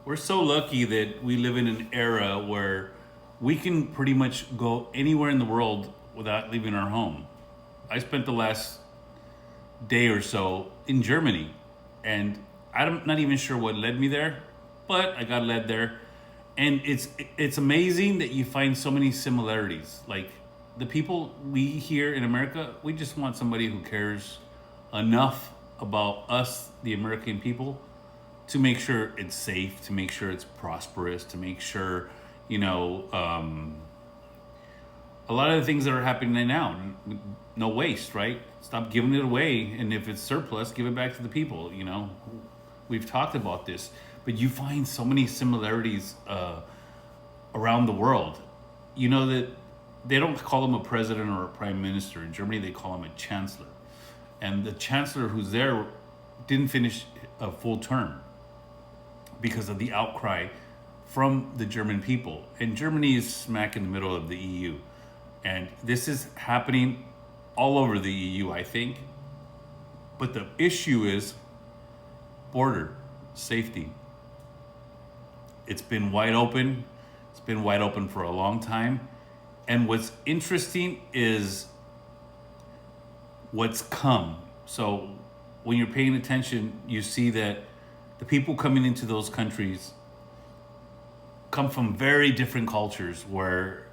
We're so lucky that we live in an era where we can pretty much go anywhere in the world without leaving our home. I spent the last day or so in Germany, and I'm not even sure what led me there, but I got led there, and it's amazing that you find so many similarities. Like the people we here in America, we just want somebody who cares enough about us, the American people, to make sure it's safe, to make sure it's prosperous, to make sure, you know, a lot of the things that are happening now, no waste, right? Stop giving it away, and if it's surplus, give it back to the people. You know, we've talked about this, but you find so many similarities around the world. You know that they don't call him a president or a prime minister in Germany; they call him a chancellor, and the chancellor who's there didn't finish a full term because of the outcry from the German people. And Germany is smack in the middle of the EU. And this is happening all over the EU, I think. But the issue is border safety. It's been wide open. It's been wide open for a long time. And what's interesting is what's come. So when you're paying attention, you see that the people coming into those countries come from very different cultures where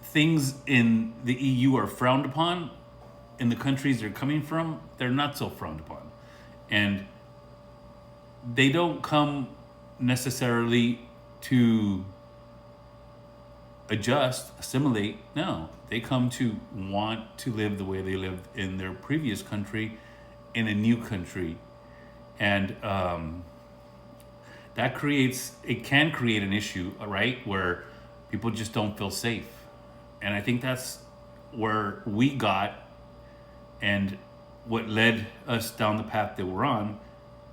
things in the EU are frowned upon. In the countries they're coming from, they're not so frowned upon. And they don't come necessarily to adjust, assimilate. No, they come to want to live the way they lived in their previous country in a new country. And that can create an issue, right? Where people just don't feel safe. And I think that's where we got and what led us down the path that we're on.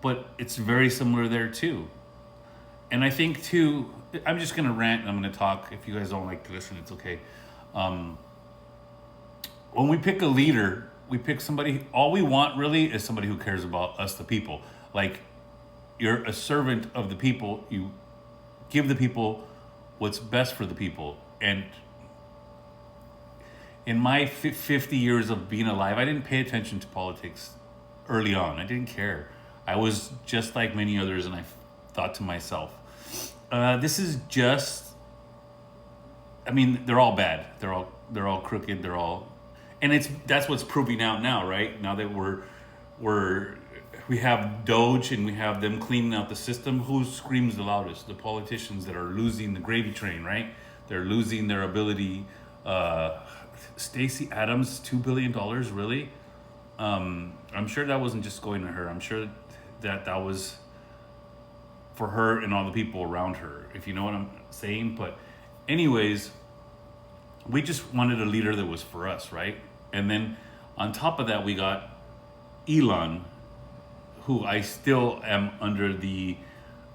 But it's very similar there too. And I think too, I'm just going to rant and I'm going to talk. If you guys don't like to listen, it's okay. When we pick a leader, we pick somebody, all we want really is somebody who cares about us, the people. Like, you're a servant of the people. You give the people what's best for the people. And in my 50 years of being alive, I didn't pay attention to politics early on. I didn't care. I was just like many others, and I thought to myself, this is just, I mean, they're all bad. They're all crooked. They're all, and that's what's proving out now, right? Now that we have Doge and we have them cleaning out the system. Who screams the loudest? The politicians that are losing the gravy train, right? They're losing their ability. Stacey Adams, $2 billion, really? I'm sure that wasn't just going to her. I'm sure that was for her and all the people around her, if you know what I'm saying. But anyways, we just wanted a leader that was for us, right? And then on top of that, we got Elon, who I still am under the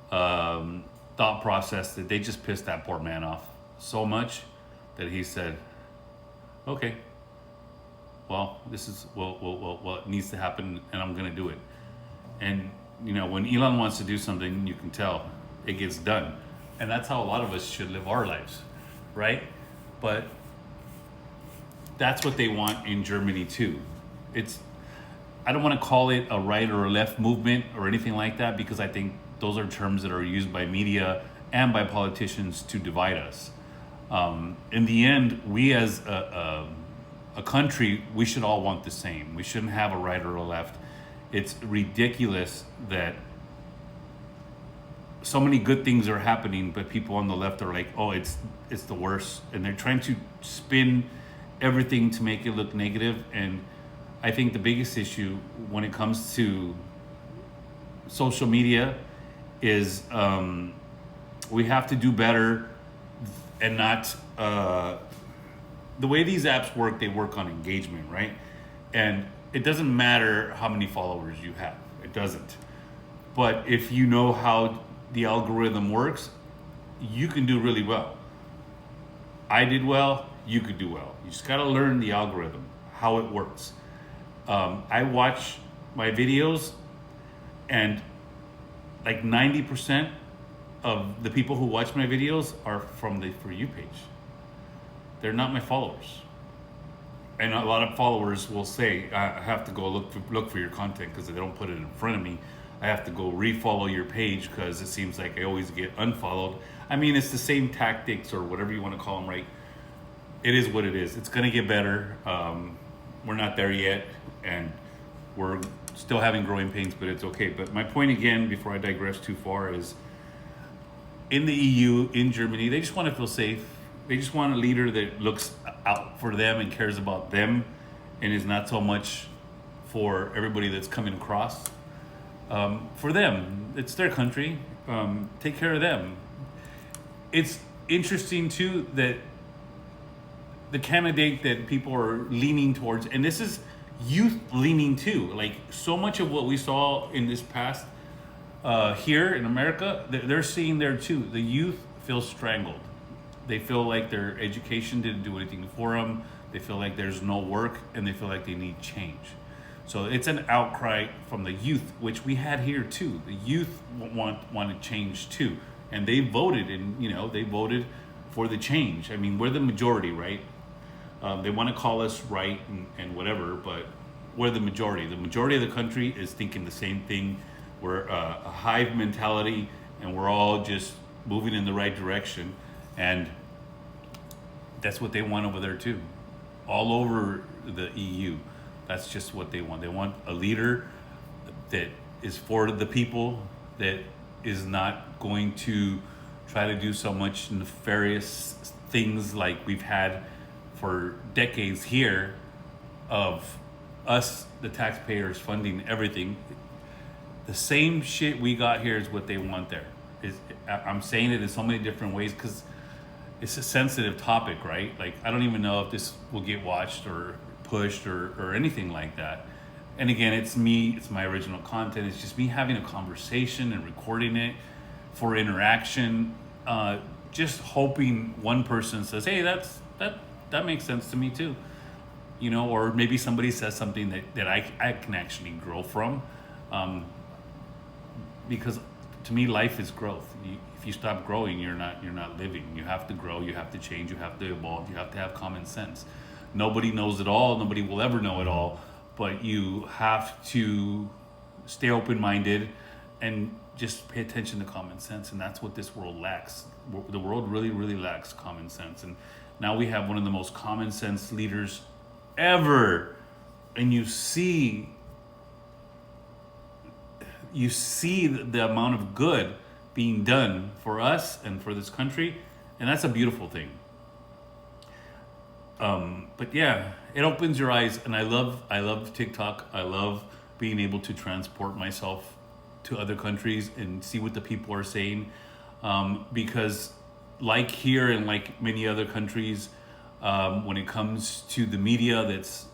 thought process that they just pissed that poor man off so much that he said, okay, well, this is what needs to happen, and I'm going to do it. And, you know, when Elon wants to do something, you can tell it gets done. And that's how a lot of us should live our lives, right? But that's what they want in Germany, too. I don't want to call it a right or a left movement or anything like that, because I think those are terms that are used by media and by politicians to divide us. In the end, we as a country, we should all want the same. We shouldn't have a right or a left. It's ridiculous that so many good things are happening, but people on the left are like, oh, it's the worst. And they're trying to spin everything to make it look negative. And I think the biggest issue when it comes to social media is we have to do better and not the way these apps work. They work on engagement, right? And it doesn't matter how many followers you have. It doesn't. But if you know how the algorithm works, you can do really well. I did well, you could do well. You just got to learn the algorithm, how it works. I watch my videos, and like 90% of the people who watch my videos are from the For You page. They're not my followers. And a lot of followers will say, I have to go look for your content because they don't put it in front of me. I have to go refollow your page because it seems like I always get unfollowed. I mean, it's the same tactics or whatever you want to call them, right? It is what it is. It's going to get better. We're not there yet, and we're still having growing pains, but it's okay. But my point again, before I digress too far, is in the EU, in Germany, they just want to feel safe. They just want a leader that looks out for them and cares about them and is not so much for everybody that's coming across. For them, it's their country. Take care of them. It's interesting too that the candidate that people are leaning towards, and this is youth leaning too. Like so much of what we saw in this past here in America, they're seeing there too. The youth feel strangled. They feel like their education didn't do anything for them. They feel like there's no work, and they feel like they need change. So it's an outcry from the youth, which we had here too. The youth want to change too, and they voted, and they voted for the change. I mean, we're the majority, right? They want to call us right and whatever, but we're the majority. The majority of the country is thinking the same thing. We're a hive mentality, and we're all just moving in the right direction. And that's what they want over there too. All over the EU, that's just what they want. They want a leader that is for the people, that is not going to try to do so much nefarious things like we've had for decades here of us, the taxpayers, funding everything. The same shit we got here is what they want there. I'm saying it in so many different ways because it's a sensitive topic, right? Like, I don't even know if this will get watched or pushed or anything like that. And again, it's me, it's my original content. It's just me having a conversation and recording it for interaction. Just hoping one person says, hey, that makes sense to me too. Or maybe somebody says something that I can actually grow from. Because to me, life is growth. If you stop growing, you're not living. You have to grow. You have to change. You have to evolve. You have to have common sense. Nobody knows it all. Nobody will ever know it all. But you have to stay open-minded and just pay attention to common sense. And that's what this world lacks. The world really, really lacks common sense. And now we have one of the most common sense leaders ever. And you see the amount of good being done for us and for this country, and that's a beautiful thing. But yeah, it opens your eyes, and I love TikTok. I love being able to transport myself to other countries and see what the people are saying, because like here and like many other countries, when it comes to the media that's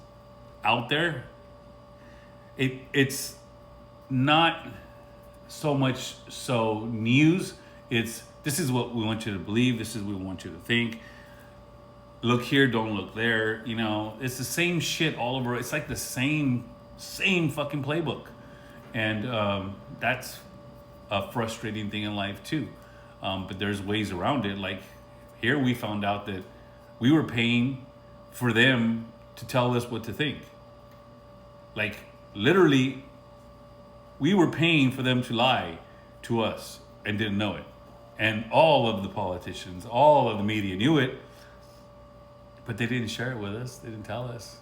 out there, it's not so much so news. It's this is what we want you to believe. This is what we want you to think. Look here, don't look there. It's the same shit all over. It's like the same fucking playbook. And that's a frustrating thing in life too. But there's ways around it. Like here we found out that we were paying for them to tell us what to think. Like literally, we were paying for them to lie to us and didn't know it. And all of the politicians, all of the media knew it, but they didn't share it with us. They didn't tell us.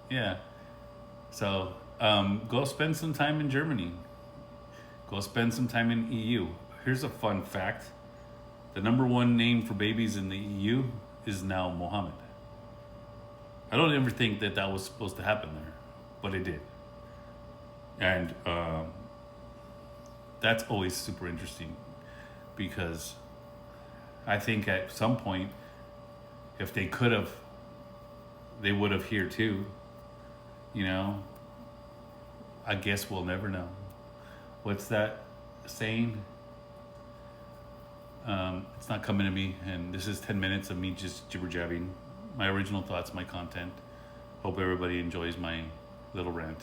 Yeah. So go spend some time in Germany. Go spend some time in EU. Here's a fun fact. The number one name for babies in the EU is now Mohammed. I don't ever think that was supposed to happen there, but it did. And that's always super interesting because I think at some point, if they could have, they would have here too. I guess we'll never know. What's that saying? It's not coming to me, and this is 10 minutes of me just jibber-jabbing. My original thoughts, my content. Hope everybody enjoys my little rant.